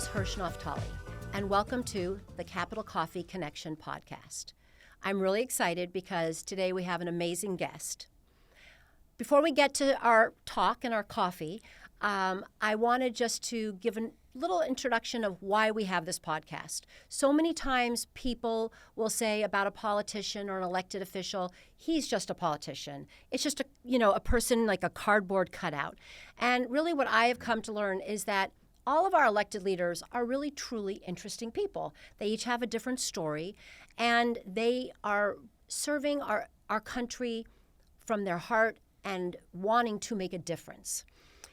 is Hirsch Naftali, and welcome to the Capital Coffee Connection podcast. I'm really excited because today we have an amazing guest. Before we get to our talk and our coffee, I wanted just to give a little introduction of why we have this podcast. So many times people will say about a politician or an elected official, he's just a politician. It's just a person like a cardboard cutout. And really what I have come to learn is that all of our elected leaders are really truly interesting people. They each have a different story, and they are serving our country from their heart and wanting to make a difference.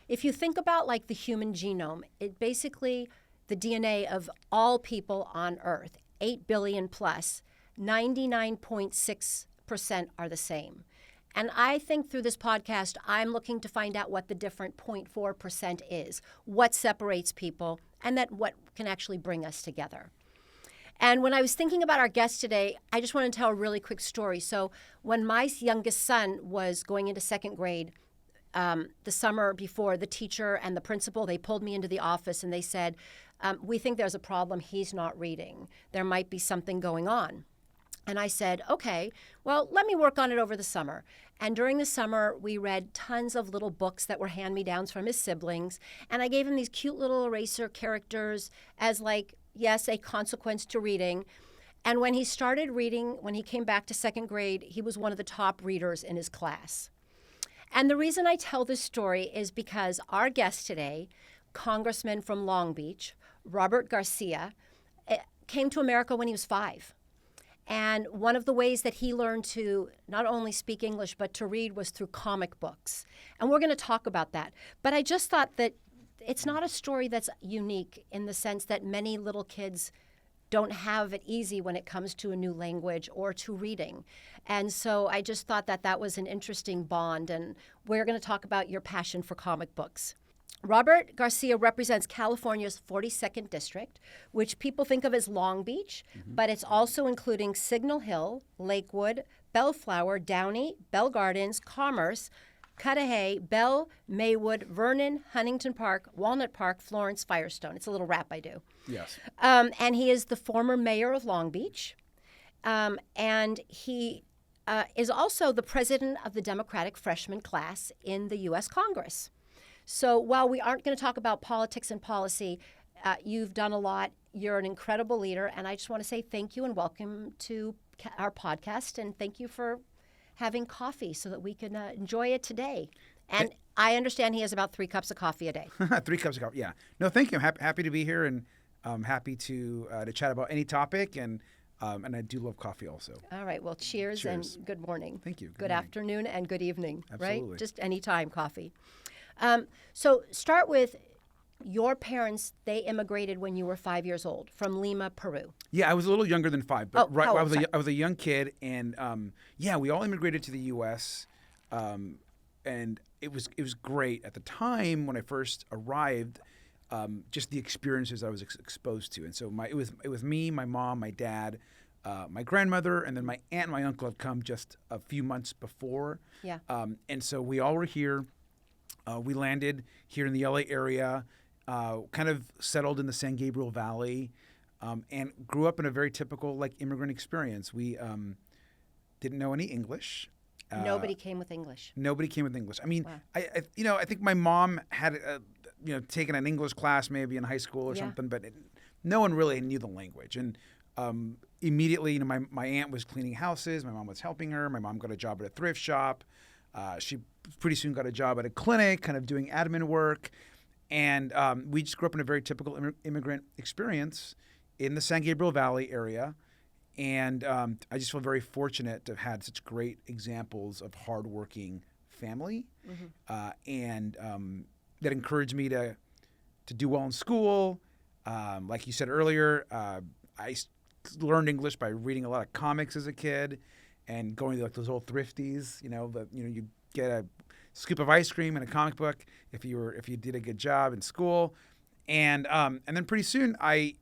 If you think about like the human genome, it basically the DNA of all people on Earth, 8 billion plus, 99.6% are the same. And I think through this podcast, I'm looking to find out what the different 0.4% is, what separates people, and that what can actually bring us together. And when I was thinking about our guest today, I just want to tell a really quick story. So when my youngest son was going into second grade, the summer before, the teacher and the principal, they pulled me into the office and they said, we think there's a problem. He's not reading. There might be something going on. And I said, okay, well, let me work on it over the summer. And during the summer, we read tons of little books that were hand-me-downs from his siblings. And I gave him these cute little eraser characters as like, yes, a consequence to reading. And when he started reading, when he came back to second grade, he was one of the top readers in his class. And the reason I tell this story is because our guest today, Congressman from Long Beach, Robert Garcia, came to America when he was 5. And one of the ways that he learned to not only speak English, but to read was through comic books. And we're going to talk about that. But I just thought that it's not a story that's unique in the sense that many little kids don't have it easy when it comes to a new language or to reading. And so I just thought that that was an interesting bond. And we're going to talk about your passion for comic books. Robert Garcia represents California's 42nd District, which people think of as Long Beach, but it's also including Signal Hill, Lakewood, Bellflower, Downey, Bell Gardens, Commerce, Cudahy, Bell, Maywood, Vernon, Huntington Park, Walnut Park, Florence, Firestone. It's a little rap I do. Yes. And he is the former mayor of Long Beach, and he is also the president of the Democratic freshman class in the U.S. Congress. So while we aren't going to talk about politics and policy, you've done a lot. You're an incredible leader, and I just want to say thank you and welcome to our podcast, and thank you for having coffee so that we can enjoy it today. And I understand he has about 3 cups of coffee a day. 3 cups of coffee, yeah. No, thank you. I'm happy to be here, and happy to chat about any topic, and I do love coffee also. All right. Well, cheers. And good morning. Thank you. Good afternoon and good evening. Absolutely. Right? Just any time coffee. So start with your parents. They immigrated when you were 5 years old from Lima, Peru. Yeah, I was a little younger than 5, but I was a young kid, and we all immigrated to the U.S. And it was great at the time when I first arrived. Just the experiences I was exposed to, and so it was me, my mom, my dad, my grandmother, and then my aunt and my uncle had come just a few months before. Yeah. And so we all were here. We landed here in the LA area, kind of settled in the San Gabriel Valley, and grew up in a very typical immigrant experience. We didn't know any English. Nobody came with English. Nobody came with English. I mean, Wow. I think my mom had taken an English class maybe in high school or something, but no one really knew the language. And immediately, my aunt was cleaning houses. My mom was helping her. My mom got a job at a thrift shop. She pretty soon got a job at a clinic, kind of doing admin work. And we just grew up in a very typical immigrant experience in the San Gabriel Valley area. And I just feel very fortunate to have had such great examples of hardworking family, and that encouraged me to do well in school. Like you said earlier, I learned English by reading a lot of comics as a kid, and going to those old thrifties. You get a scoop of ice cream and a comic book if you did a good job in school, and then pretty soon I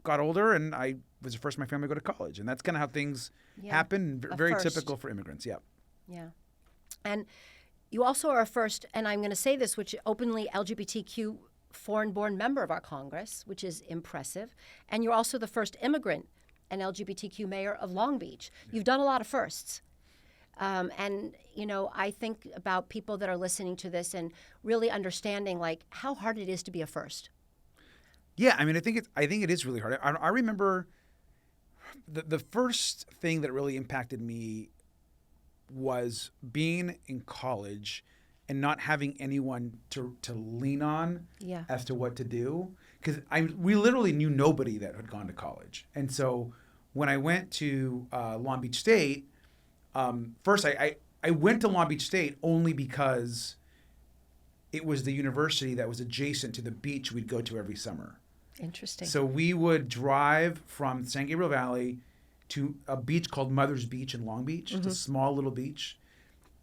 got older and I was the first in my family to go to college, and that's kind of how things happen. Very typical for immigrants. Yeah. Yeah, and you also are a first, and I'm going to say this, which openly LGBTQ foreign-born member of our Congress, which is impressive. And you're also the first immigrant and LGBTQ mayor of Long Beach. You've done a lot of firsts. And, I think about people that are listening to this and really understanding, like, how hard it is to be a first. Yeah, I mean, I think it is really hard. I remember the first thing that really impacted me was being in college and not having anyone to lean on as to what to do. Because we literally knew nobody that had gone to college. And so when I went to Long Beach State, first I went to Long Beach State only because it was the university that was adjacent to the beach we'd go to every summer. Interesting. So we would drive from San Gabriel Valley to a beach called Mother's Beach in Long Beach. It's a small little beach.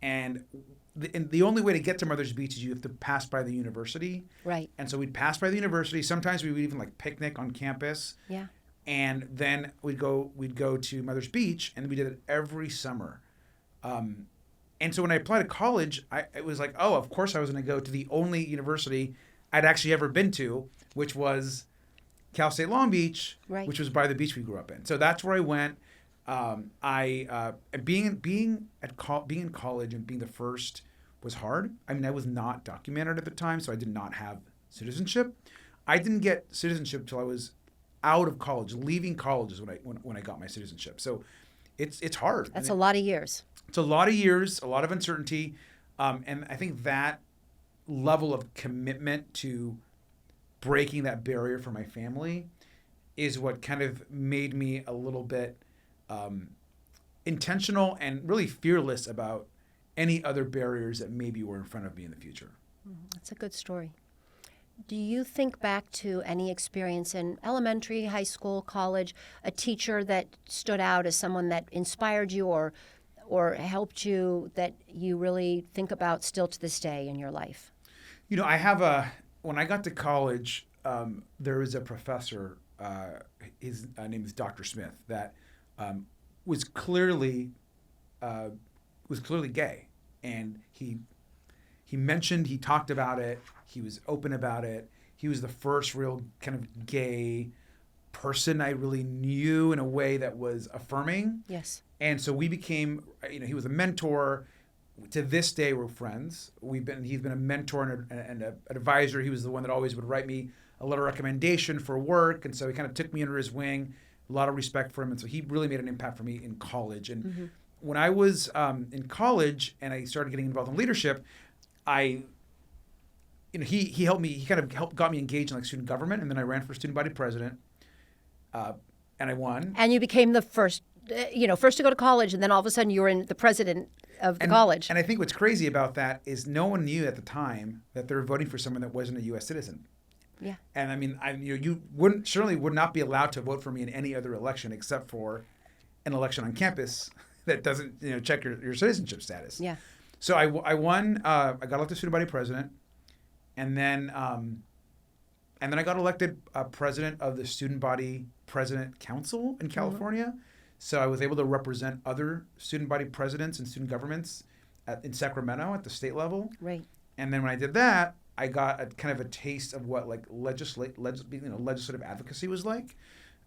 And the only way to get to Mother's Beach is you have to pass by the university. Right. And so we'd pass by the university. Sometimes we would even like picnic on campus. Yeah. And then we'd go to Mother's Beach, and we did it every summer. And so when I applied to college, it was like, oh, of course I was going to go to the only university I'd actually ever been to, which was Cal State Long Beach, right. which was by the beach we grew up in. So that's where I went. Being in college and being the first was hard. I mean, I was not documented at the time, so I did not have citizenship. I didn't get citizenship till I was out of college. Leaving college is when I got my citizenship. So it's hard. That's a lot of years. It's a lot of years, a lot of uncertainty, and I think that level of commitment to breaking that barrier for my family is what kind of made me a little bit intentional and really fearless about any other barriers that maybe were in front of me in the future. That's a good story. Do you think back to any experience in elementary, high school, college, a teacher that stood out as someone that inspired you or helped you that you really think about still to this day in your life? I have when I got to college, there was a professor, his name is Dr. Smith, that was clearly gay. And he talked about it. He was open about it. He was the first real kind of gay person I really knew in a way that was affirming. Yes. And so we became, he was a mentor. To this day, we're friends. He's been a mentor and an advisor. He was the one that always would write me a letter of recommendation for work. And so he kind of took me under his wing, a lot of respect for him. And so he really made an impact for me in college. And when I was in college and I started getting involved in leadership, he helped me. He kind of got me engaged in like student government, and then I ran for student body president, and I won. And you became the first to go to college, and then all of a sudden you were the president of the college. And I think what's crazy about that is no one knew at the time that they were voting for someone that wasn't a U.S. citizen. Yeah. And I mean, you certainly would not be allowed to vote for me in any other election except for an election on campus that doesn't check your citizenship status. Yeah. So I won. I got elected student body president, and then I got elected president of the Student Body President Council in California. So I was able to represent other student body presidents and student governments in Sacramento at the state level. Right. And then when I did that, I got a kind of a taste of what like legislative advocacy was like.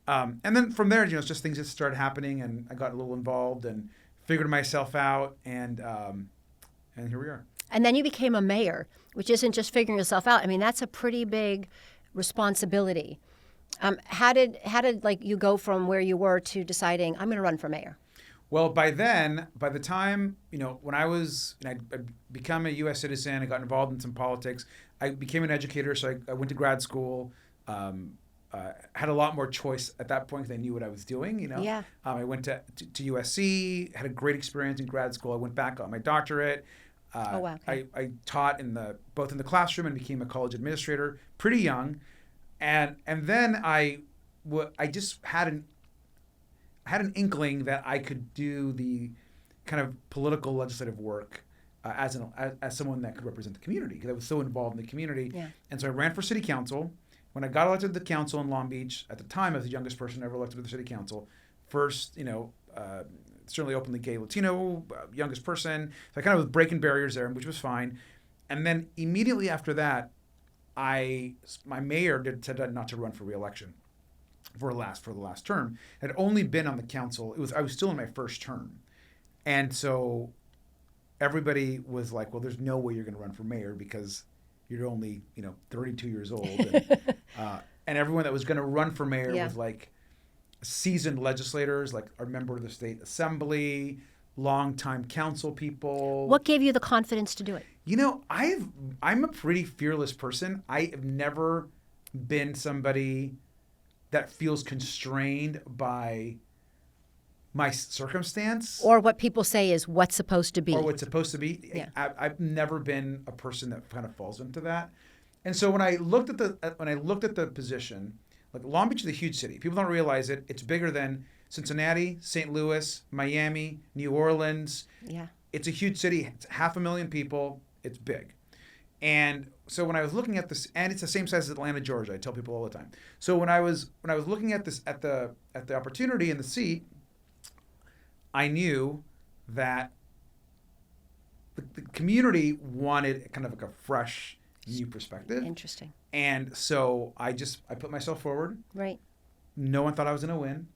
And then from there, it's just things that started happening, and I got a little involved and figured myself out, and here we are. And then you became a mayor, which isn't just figuring yourself out. I mean, that's a pretty big responsibility. How did like you go from where you were to deciding I'm going to run for mayor? Well, by the time, when I became a U.S. citizen, I got involved in some politics. I became an educator, so I went to grad school. Had a lot more choice at that point because I knew what I was doing. Yeah. I went to USC, had a great experience in grad school. I went back, got my doctorate. Oh wow. Okay. I taught both in the classroom and became a college administrator pretty young, and then I just had an inkling that I could do the kind of political legislative work as someone that could represent the community because I was so involved in the community. Yeah. And so I ran for city council. When I got elected to the council in Long Beach, at the time I was the youngest person ever elected to the city council. First, certainly openly gay Latino, youngest person. So I kind of was breaking barriers there, which was fine. And then immediately after that, my mayor said not to run for re-election for the last term. Had only been on the council. I was still in my first term, and so everybody was like, "Well, there's no way you're going to run for mayor because you're only 32 years old." And everyone that was going to run for mayor was like seasoned legislators, like a member of the state assembly, longtime council people. What gave you the confidence to do it? I'm a pretty fearless person. I have never been somebody that feels constrained by my circumstance. Or what people say is what's supposed to be. Or what's supposed to be. Yeah. I've never been a person that kind of falls into that. And so when I looked at the position, like Long Beach is a huge city. People don't realize it. It's bigger than Cincinnati, St. Louis, Miami, New Orleans. Yeah. It's a huge city. It's 500,000 people. It's big. And so when I was looking at this, and it's the same size as Atlanta, Georgia, I tell people all the time. So when I was looking at this at the opportunity in the seat, I knew that the community wanted kind of like a fresh, new perspective. Interesting. And so I put myself forward. Right. No one thought I was going to win.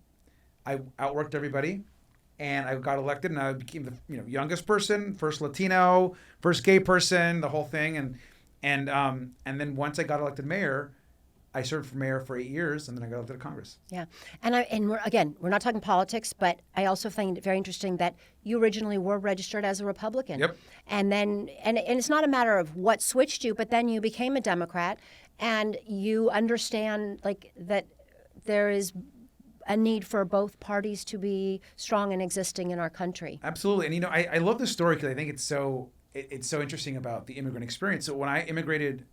I outworked everybody, and I got elected, and I became the youngest person, first Latino, first gay person, the whole thing, and then once I got elected mayor, I served for mayor for 8 years, and then I got elected to Congress. Yeah, and we're not talking politics, but I also find it very interesting that you originally were registered as a Republican. Yep. And then and it's not a matter of what switched you, but then you became a Democrat, and you understand like that there is a need for both parties to be strong and existing in our country. Absolutely, and I love this story because I think it's so interesting about the immigrant experience. So when I immigrated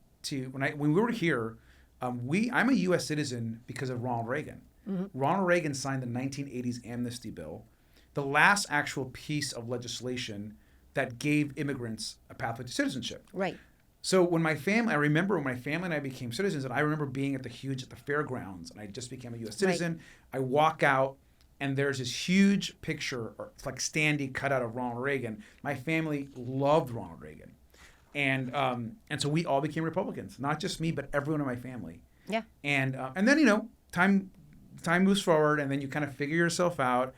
when we were here. I'm a U.S. citizen because of Ronald Reagan. Mm-hmm. Ronald Reagan signed the 1980s amnesty bill, the last actual piece of legislation that gave immigrants a pathway to citizenship. Right. So I remember when my family and I became citizens, and I remember being at the fairgrounds, and I just became a U.S. citizen. Right. I walk out, and there's this huge picture, or it's like standee cut out of Ronald Reagan. My family loved Ronald Reagan. And so we all became Republicans, not just me, but everyone in my family. Yeah. And then time moves forward, and then you kind of figure yourself out.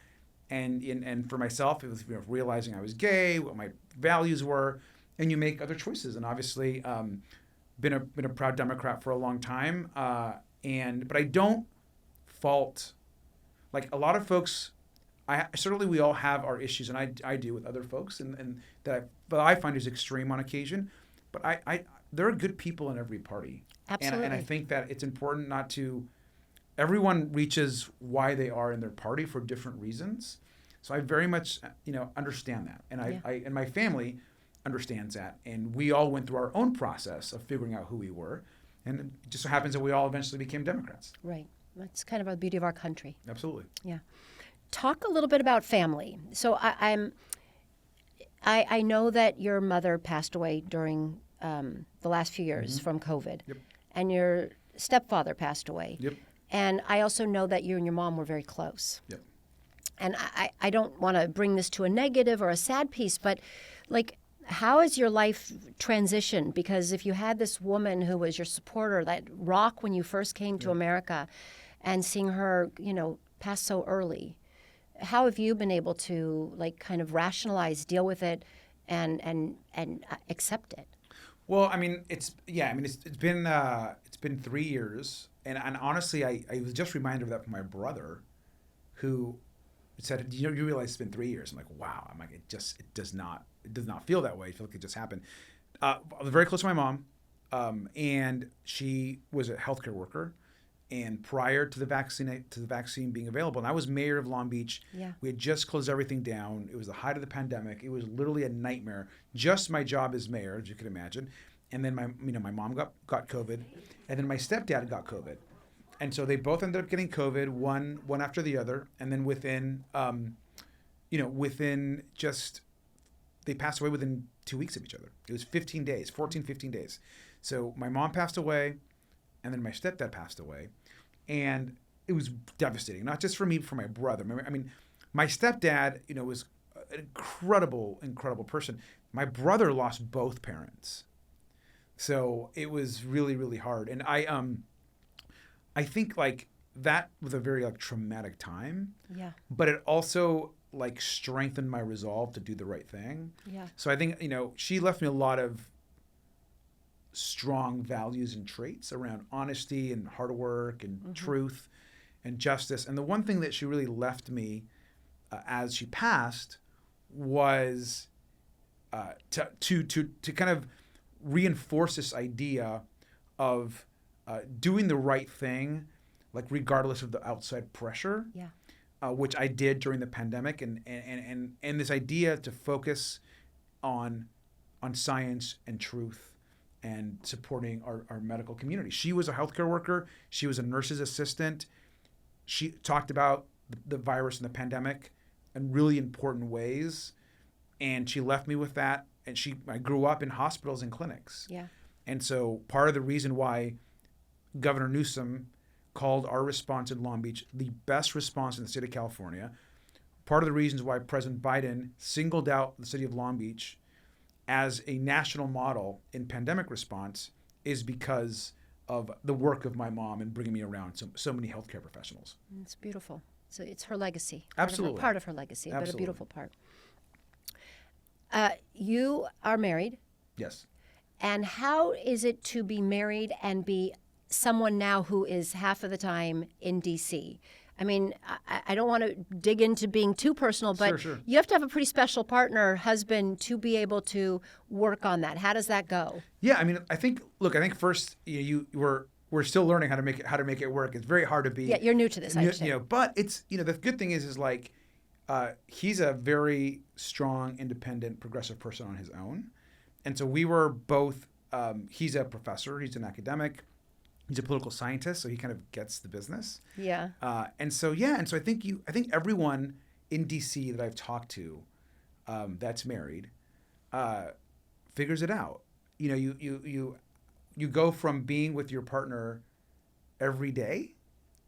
And for myself, it was realizing I was gay, what my values were, and you make other choices. And obviously, been a proud Democrat for a long time. But I don't fault, like a lot of folks. Certainly we all have our issues, and I do with other folks, and that I find is extreme on occasion. But there are good people in every party. Absolutely. And I think that it's important not to. Everyone reaches why they are in their party for different reasons. So I very much understand that, and I and my family understands that, and we all went through our own process of figuring out who we were, and it just so happens that we all eventually became Democrats. Right. That's kind of the beauty of our country. Absolutely. Yeah. Talk a little bit about family. So I know that your mother passed away during the last few years from COVID. Yep. And your stepfather passed away. Yep. And I also know that you and your mom were very close. Yep. And I don't want to bring this to a negative or a sad piece, but like, how has your life transitioned? Because if you had this woman who was your supporter, that rock when you first came to America, and seeing her, pass so early, how have you been able to kind of rationalize, deal with it, and accept it? Well, it's been 3 years, and honestly, I was just reminded of that from my brother, who said, you realize it's been 3 years. I'm like, wow. I'm like, it does not feel that way. I feel like it just happened. I was very close to my mom, and she was a healthcare worker. And prior to the vaccine being available, and I was mayor of Long Beach. Yeah. We had just closed everything down. It was the height of the pandemic. It was literally a nightmare. Just my job as mayor, as you can imagine. And then my mom got COVID, and then my stepdad got COVID, and so they both ended up getting COVID, one after the other. And then they passed away within 2 weeks of each other. It was 15 days. So my mom passed away, and then my stepdad passed away. And it was devastating, not just for me, but for my brother. My stepdad, was an incredible person. My brother lost both parents. So it was really, really hard. And I think like that was a very like traumatic time. Yeah. But it also like strengthened my resolve to do the right thing. Yeah. So I think, she left me a lot of strong values and traits around honesty and hard work and truth and justice. And the one thing that she really left me as she passed was to kind of reinforce this idea of doing the right thing, like regardless of the outside pressure. Yeah. Which I did during the pandemic, and this idea to focus on science and truth and supporting our medical community. She was a healthcare worker. She was a nurse's assistant. She talked about the virus and the pandemic in really important ways, and she left me with that. And I grew up in hospitals and clinics. Yeah. And so part of the reason why Governor Newsom called our response in Long Beach the best response in the state of California. Part of the reasons why President Biden singled out the city of Long Beach as a national model in pandemic response is because of the work of my mom and bringing me around so many healthcare professionals. It's beautiful. So it's her legacy. Absolutely. Part of her legacy, Absolutely. But a beautiful part. You are married. Yes. And how is it to be married and be someone now who is half of the time in D.C.? I mean, I don't want to dig into being too personal, but Sure. you have to have a pretty special partner, husband, to be able to work on that. How does that go? Yeah, I mean, I think first we're still learning how to make it work. It's very hard to be. Yeah, you're new to this, I understand. But it's the good thing is like he's a very strong, independent, progressive person on his own, and so we were both. He's a professor. He's an academic. He's a political scientist, so he kind of gets the business. Yeah. And so I think everyone in DC that I've talked to that's married figures it out. You go from being with your partner every day.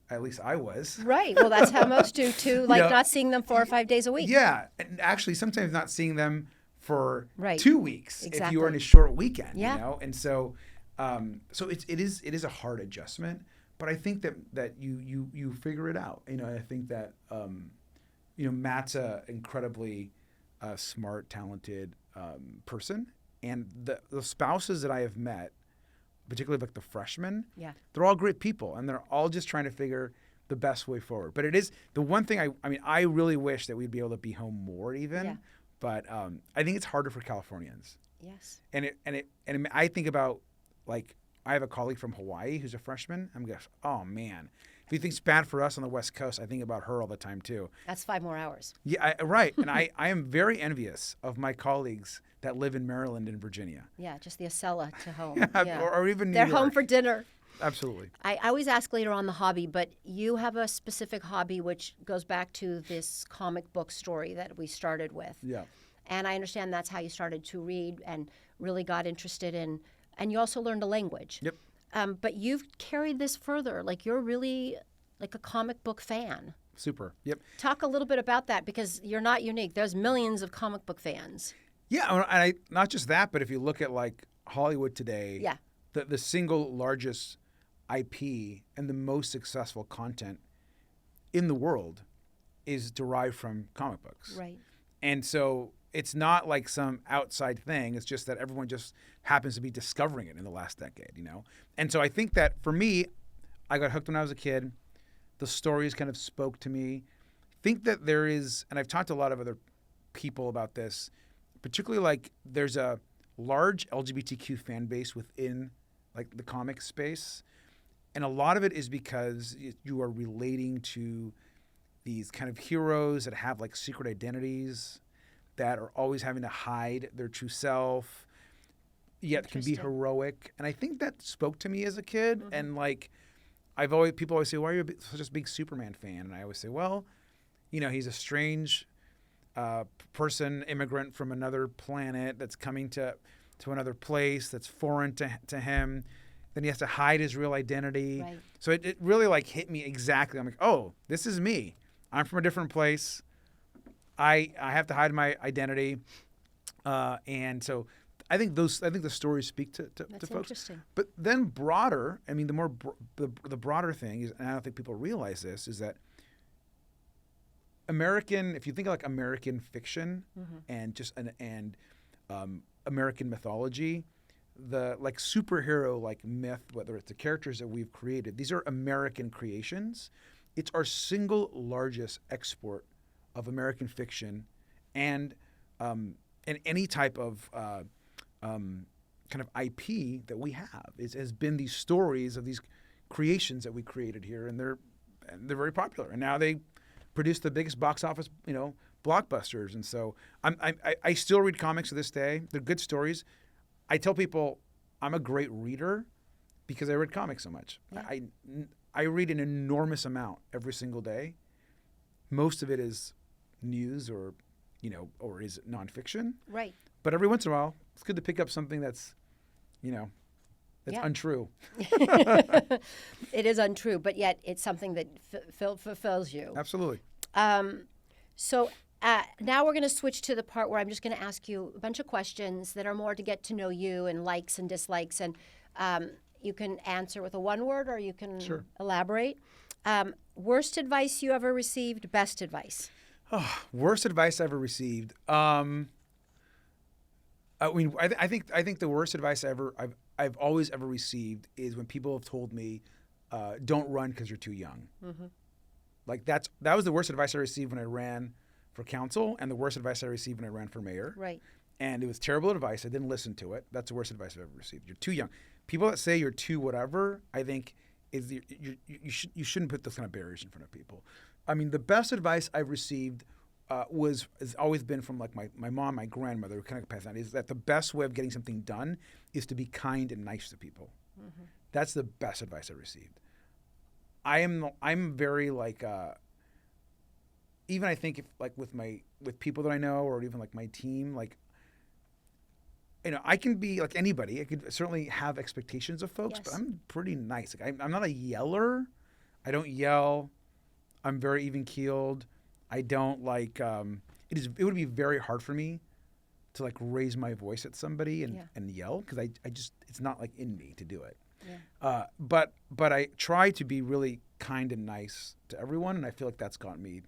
At least I was. Right. Well, that's how most do too. Like not seeing them 4 or 5 days a week. Yeah, and actually sometimes not seeing them for 2 weeks Exactly. if you are in a short weekend. Yeah. And so. So it is a hard adjustment, but I think that you figure it out. I think that Matt's a incredibly smart, talented person, and the spouses that I have met, particularly like the freshmen, they're all great people, and they're all just trying to figure the best way forward. But it is the one thing I really wish that we'd be able to be home more even, but I think it's harder for Californians. Yes. And I think about. Like, I have a colleague from Hawaii who's a freshman. I'm going, oh, man. If you think it's bad for us on the West Coast, I think about her all the time, too. That's 5 more hours. Yeah, right. And I am very envious of my colleagues that live in Maryland and Virginia. Yeah, just the Acela to home. Yeah. Or even New They're York. home for dinner. Absolutely. I always ask later on the hobby, but you have a specific hobby which goes back to this comic book story that we started with. Yeah. And I understand that's how you started to read and really got interested in. And you also learned a language. Yep. But you've carried this further. Like, you're really like a comic book fan. Super. Yep. Talk a little bit about that, because you're not unique. There's millions of comic book fans. Yeah, and not just that, but if you look at like Hollywood today, the single largest IP and the most successful content in the world is derived from comic books. Right. And so it's not like some outside thing. It's just that everyone just happens to be discovering it in the last decade, And so I think that for me, I got hooked when I was a kid. The stories kind of spoke to me. I think that there is, and I've talked to a lot of other people about this, particularly like there's a large LGBTQ fan base within like the comic space. And a lot of it is because you are relating to these kind of heroes that have like secret identities, that are always having to hide their true self, yet can be heroic. And I think that spoke to me as a kid. Mm-hmm. And like, people always say, why are you such a big Superman fan? And I always say, well, he's a strange person, immigrant from another planet that's coming to another place that's foreign to him. Then he has to hide his real identity. Right. So it really like hit me exactly. I'm like, oh, this is me. I'm from a different place. I have to hide my identity. And so I think the stories speak to That's folks. interesting. But then broader, I mean, the broader thing is, and I don't think people realize this, is that if you think of like American fiction and American mythology, the like superhero like myth, whether it's the characters that we've created, these are American creations. It's our single largest export of American fiction, and any type of kind of IP that we have has been these stories of these creations that we created here, and they're very popular. And now they produce the biggest box office, blockbusters. And so I still read comics to this day. They're good stories. I tell people I'm a great reader because I read comics so much. Yeah. I read an enormous amount every single day. Most of it is news or is nonfiction. Right. But every once in a while, it's good to pick up something that's untrue. It is untrue, but yet it's something that fulfills you. Absolutely. So now we're going to switch to the part where I'm just going to ask you a bunch of questions that are more to get to know you and likes and dislikes. And you can answer with a one word or you can elaborate. Worst advice you ever received, best advice? Oh, worst advice I ever received. I think the worst advice I've always ever received is when people have told me, "Don't run because you're too young." Mm-hmm. Like that was the worst advice I received when I ran for council, and the worst advice I received when I ran for mayor. Right. And it was terrible advice. I didn't listen to it. That's the worst advice I've ever received. You're too young. People that say you're too whatever, I think you shouldn't put those kind of barriers in front of people. I mean, the best advice I've received has always been from like my mom, my grandmother, who kind of passed on, is that the best way of getting something done is to be kind and nice to people. Mm-hmm. That's the best advice I received. I'm very like even I think if like with people that I know or even like my team, like I can be like anybody. I could certainly have expectations of folks, but I'm pretty nice. Like I'm not a yeller. I don't yell. I'm very even keeled. I don't like. It would be very hard for me to like raise my voice at somebody and yell because I just it's not like in me to do it. Yeah. But I try to be really kind and nice to everyone, and I feel like that's gotten me,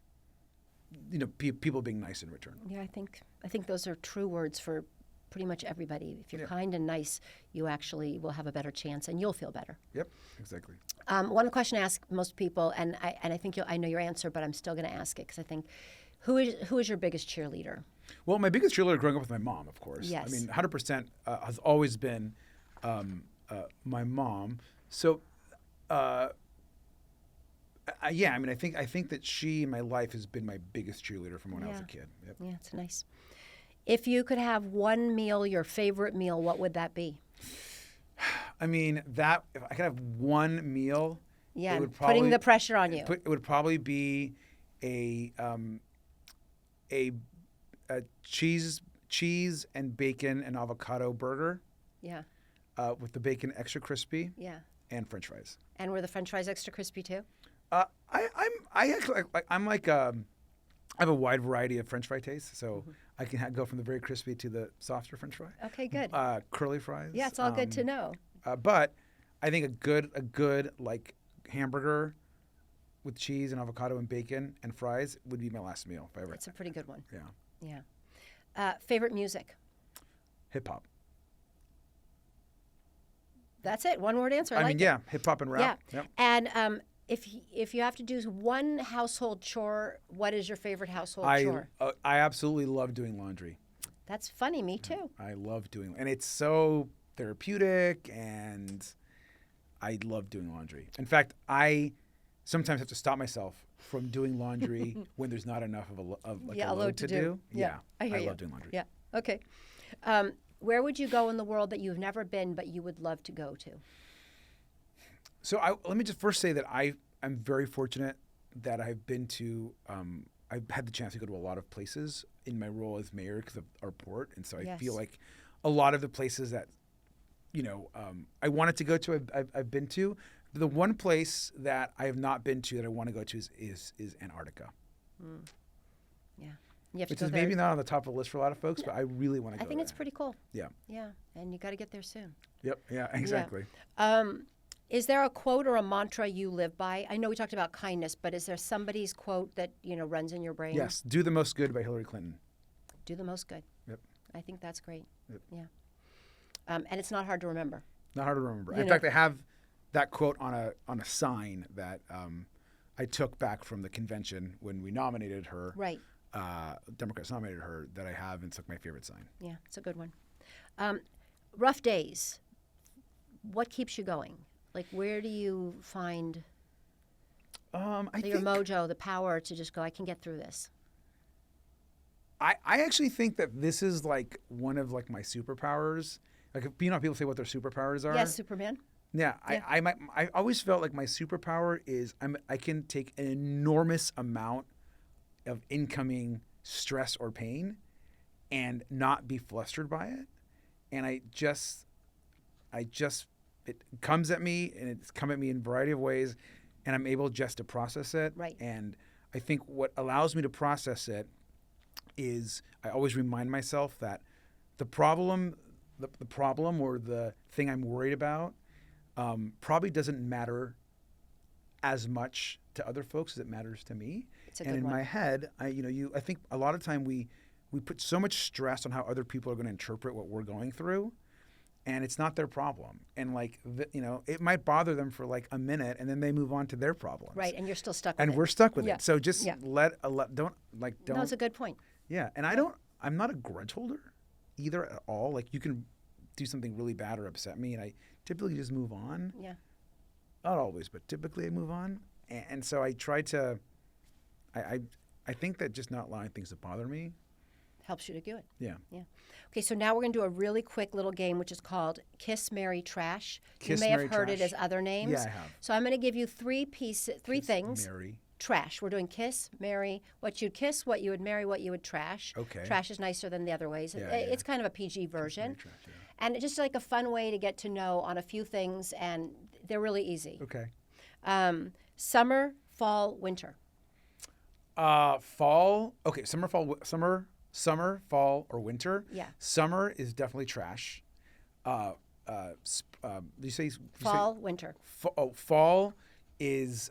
people being nice in return. Yeah, I think those are true words for pretty much everybody. If you're kind and nice, you actually will have a better chance, and you'll feel better. Yep, exactly. One question I ask most people, and I think I know your answer, but I'm still going to ask it because I think, who is your biggest cheerleader? Well, my biggest cheerleader growing up with my mom, of course. Yes. I mean, 100% has always been my mom. So, I mean, I think that she in my life has been my biggest cheerleader from when I was a kid. Yep. Yeah, it's nice. If you could have one meal, your favorite meal, what would that be? I mean, if I could have one meal, yeah, it would probably, putting the pressure on you. It would probably be a cheese and bacon and avocado burger. Yeah. With the bacon extra crispy. Yeah. And French fries. And were the French fries extra crispy too? I have a wide variety of French fry tastes, so I can go from the very crispy to the softer French fry. Okay, good. Curly fries. Yeah, it's all good to know. But I think a good like hamburger with cheese and avocado and bacon and fries would be my last meal if I ever. That's a pretty good one. Yeah. Yeah. Favorite music? Hip hop. That's it. One word answer. I mean, hip hop and rap. Yeah. Yep. And if you have to do one household chore, what is your favorite household chore? I absolutely love doing laundry. That's funny. Me too. I love doing, and it's so therapeutic, and I love doing laundry. In fact, I sometimes have to stop myself from doing laundry when there's not enough of a load to do. Yeah, I hear you. Love doing laundry. Yeah. Okay. Where would you go in the world that you've never been but you would love to go to? So let me just first say that I'm very fortunate that I've been to. I've had the chance to go to a lot of places in my role as mayor because of our port, and so I feel like a lot of the places that I wanted to go to, I've been to. The one place that I have not been to that I want to go to is Antarctica. Mm. Yeah. You have to which go is there. maybe not on the top of the list for a lot of folks, but I really want to go I think there. it's pretty cool. Yeah. Yeah, and you got to get there soon. Yep. Yeah, exactly. Is there a quote or a mantra you live by? I know we talked about kindness, but is there somebody's quote that, runs in your brain? Yes. Do the most good by Hillary Clinton. Do the most good. Yep. I think that's great. Yep. Yeah. And it's not hard to remember. Not hard to remember. You In know. fact, I have that quote on a sign that I took back from the convention when we nominated her. Right. Democrats nominated her, that I have, and it's like my favorite sign. Yeah, it's a good one. Rough days. What keeps you going? Like, where do you find I your think mojo, the power to just go, I can get through this? I actually think that this is like one of like my superpowers. Like, how people say what their superpowers are. Yes, Superman. Yeah, Yeah. I always felt like my superpower is I can take an enormous amount of incoming stress or pain and not be flustered by it. And it comes at me, and it's come at me in a variety of ways, and I'm able just to process it. Right. And I think what allows me to process it is I always remind myself that the problem or the thing I'm worried about probably doesn't matter as much to other folks as it matters to me. It's a And good in one. my head, I think a lot of time we put so much stress on how other people are going to interpret what we're going through, and it's not their problem. And it might bother them for like a minute, and then they move on to their problems. Right, and you're still stuck with And it. we're stuck with Yeah. it. So just Yeah. don't. No, it's a good point. Yeah, and I'm not a grudge holder either at all. Like, you can do something really bad or upset me, and I typically just move on. Yeah. Not always, but typically I move on. And so I try to, I think that just not allowing things to bother me. Helps you to do it. Yeah. Yeah. Okay, so now we're going to do a really quick little game, which is called Kiss, Marry, Trash. Kiss, you may Marry, have heard it Trash. as other names. Yeah, I have. So I'm going to give you three things. Mary. Trash. We're doing kiss, marry, what you'd kiss, what you would marry, what you would trash. Okay. Trash is nicer than the other ways. Yeah, It's kind of a PG version. Marry, trash, yeah. And it's just like a fun way to get to know on a few things, and they're really easy. Okay. Summer, fall, winter. Fall. Okay. Summer, fall, or winter. Yeah. Summer is definitely trash. Did you say Fall, winter. Fall is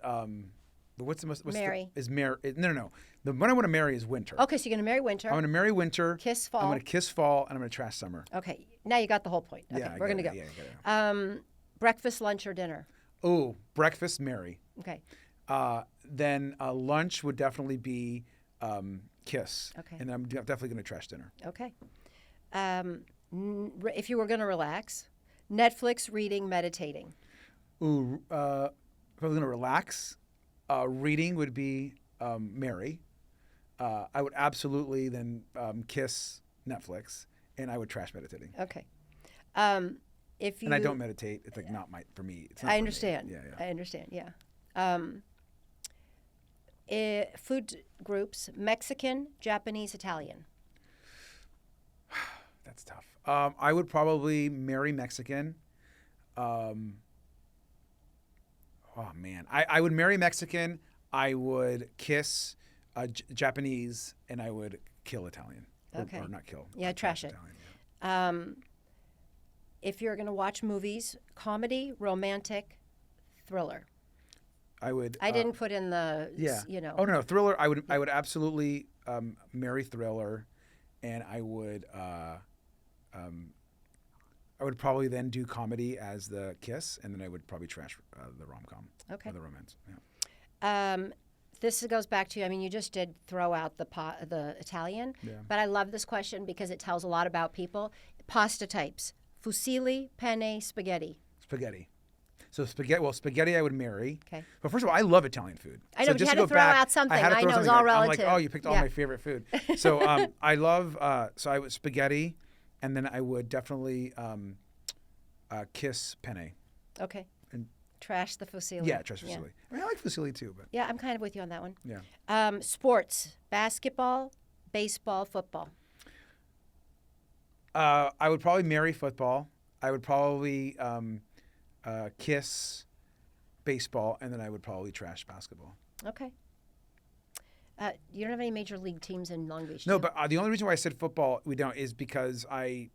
what's Marry. No. The one I want to marry is winter. Okay, so you're going to marry winter. I'm going to marry winter. Kiss fall. I'm going to kiss fall, and I'm going to trash summer. Okay, now you got the whole point. Okay, Yeah, I we're going to got go. it. Yeah, I got it. Breakfast, lunch, or dinner. Oh, breakfast, marry. Okay. Then lunch would definitely be kiss. Okay. And I'm definitely going to trash dinner. Okay. If you were going to relax, Netflix, reading, meditating. Ooh, if I was going to relax, reading would be marry. I would absolutely then kiss Netflix, and I would trash meditating. Okay. If you And I don't meditate. It's like not for me. It's not I for me. understand. Yeah. I understand. Yeah. Food groups: Mexican, Japanese, Italian. That's tough. I would probably marry Mexican. Oh man, I would marry Mexican. I would kiss Japanese, and I would kill Italian. Okay. Or not kill. Yeah, trash it. Italian, yeah. If you're going to watch movies, comedy, romantic, thriller. I would. I didn't put in the. Yeah. Oh no, thriller. I would absolutely marry thriller, and I would probably then do comedy as the kiss, and then I would probably trash the rom-com. Okay. Or the romance. Yeah. This goes back to, I mean, you just did throw out the Italian, Yeah. but I love this question because it tells a lot about people. Pasta types: fusilli, penne, spaghetti. Spaghetti. So spaghetti I would marry. Okay. But first of all, I love Italian food. I know, So but you just had to to go throw back, out something. had to I throw know, it's something all out. I'm like, relative. oh, you picked all Yeah. my favorite food. So I love, so I would spaghetti, and then I would definitely kiss penne. Okay. And- Trash the fusilli. Yeah, trash fusilli. I mean, I like fusilli too, but Yeah, I'm kind of with you on that one. yeah. Sports: basketball, baseball, football. I would probably marry football. I would probably kiss baseball, and then I would probably trash basketball. Okay. You don't have any major league teams in Long Beach, No, do you? but the only reason why I said football we don't is because I'm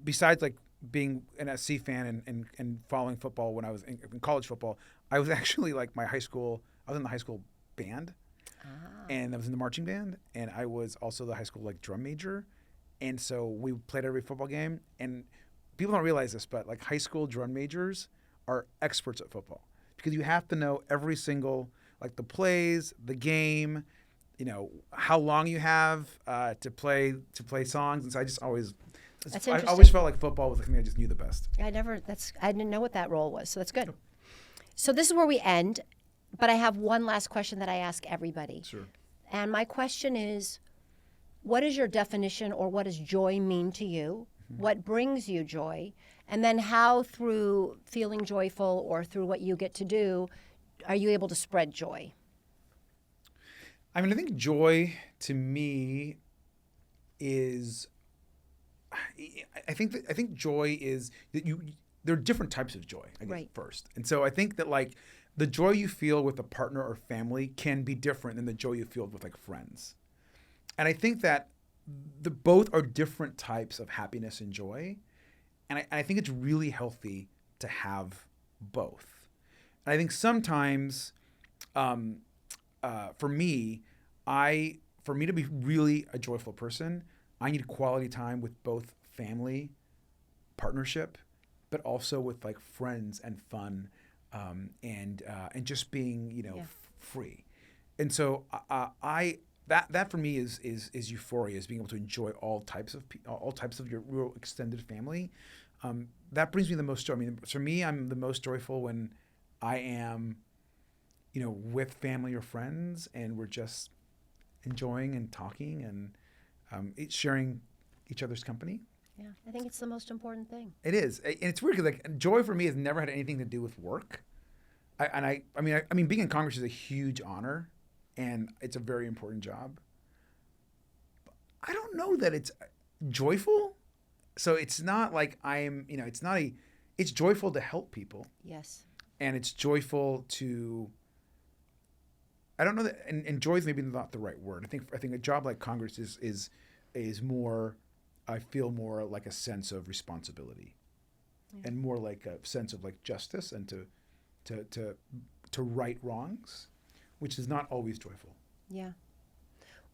besides like being an SC fan and following football when I was in college football, I was actually like I was in the high school band, and I was in the marching band, and I was also the high school like drum major, and so we played every football game. And people don't realize this, but like high school drum majors are experts at football because you have to know every single like the plays, the game, how long you have to play songs. And so That's I interesting. always felt like football was the thing I just knew the best. I didn't know what that role was, so that's good. So this is where we end, but I have one last question that I ask everybody. Sure. And my question is, what is your definition, or what does joy mean to you? What brings you joy? And then how, through feeling joyful or through what you get to do, are you able to spread joy? I mean, I think joy to me is, I think joy is that there are different types of joy, I guess, Right. first. And so I think that like the joy you feel with a partner or family can be different than the joy you feel with like friends. And I think that both are different types of happiness and joy. And I think it's really healthy to have both. And I think sometimes, for me to be really a joyful person, I need quality time with both family, partnership, but also with like friends and fun, and just being free. And so that for me is euphoria, is being able to enjoy all types of your real extended family. That brings me the most joy. I mean, for me, I'm the most joyful when I am, with family or friends, and we're just enjoying and talking and sharing each other's company. Yeah, I think it's the most important thing. It is, and it's weird because like joy for me has never had anything to do with work. I mean, being in Congress is a huge honor, and it's a very important job. I don't know that it's joyful. So it's not like it's joyful to help people. Yes. And it's joyful to, I don't know that, and joy is maybe not the right word. I think a job like Congress is more, I feel more like a sense of responsibility, and more like a sense of like justice and to right wrongs, which is not always joyful. Yeah.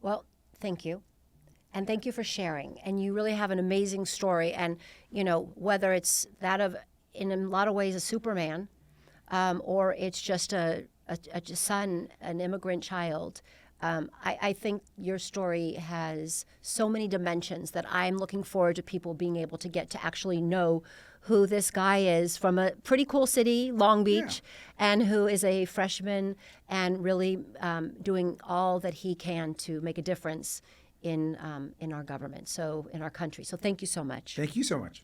Well, thank you. And thank you for sharing. And you really have an amazing story. And, whether it's that of, in a lot of ways, a Superman, or it's just a son, an immigrant child, I think your story has so many dimensions that I'm looking forward to people being able to get to actually know who this guy is from a pretty cool city, Long Beach, and who is a freshman and really doing all that he can to make a difference in our government, so in our country. So thank you so much. Thank you so much.